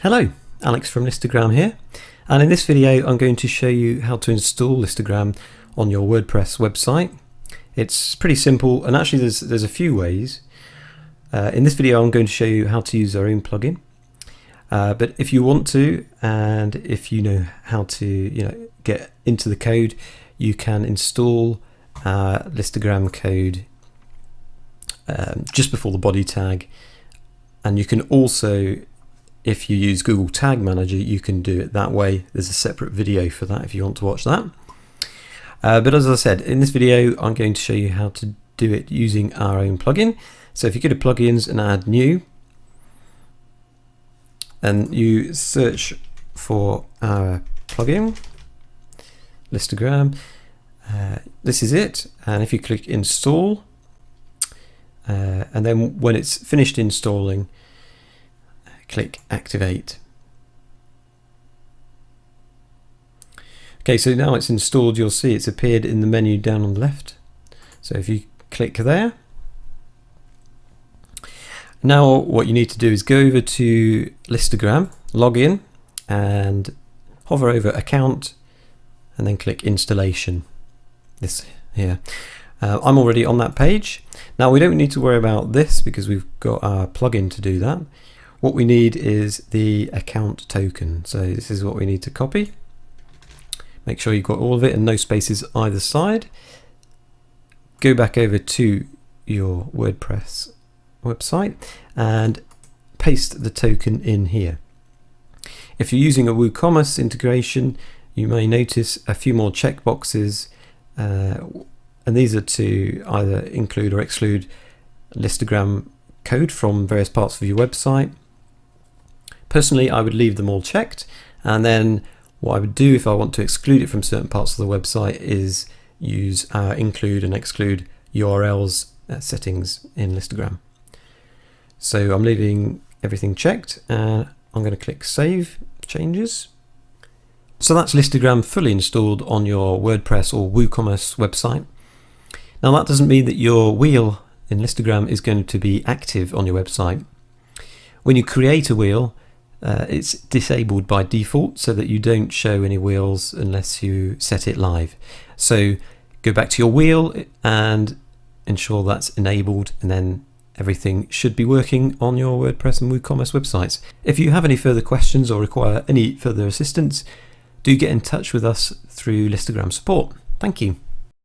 Hello, Alex from Listagram here, and in this video I'm going to show you how to install Listagram on your WordPress website. It's pretty simple, and actually there's a few ways. In this video I'm going to show you how to use our own plugin, but if you want to, and if you know how to get into the code, you can install Listagram code just before the body tag, and you can also, if you use Google Tag Manager, you can do it that way. There's a separate video for that if you want to watch that. But as I said, in this video I'm going to show you how to do it using our own plugin. So if you go to plugins and add new, and you search for our plugin, Listagram, this is it, and if you click install, and then when it's finished installing, click activate. Okay, so now it's installed, you'll see it's appeared in the menu down on the left. So if you click there, now what you need to do is go over to Listagram, log in, and hover over account, and then click installation. This here. I'm already on that page. Now we don't need to worry about this because we've got our plugin to do that. What we need is the account token. So this is what we need to copy. Make sure you've got all of it and no spaces either side. Go back over to your WordPress website and paste the token in here. If you're using a Woocommerce integration, you may notice a few more checkboxes, and these are to either include or exclude Listagram code from various parts of your website. Personally, I would leave them all checked, and then what I would do if I want to exclude it from certain parts of the website is use our include and exclude URLs settings in Listagram. So I'm leaving everything checked, and I'm going to click Save Changes. So that's Listagram fully installed on your WordPress or WooCommerce website. Now that doesn't mean that your wheel in Listagram is going to be active on your website. When you create a wheel, it's disabled by default so that you don't show any wheels unless you set it live. So go back to your wheel and ensure that's enabled, and then everything should be working on your WordPress and WooCommerce websites. If you have any further questions or require any further assistance, do get in touch with us through Listagram support. Thank you.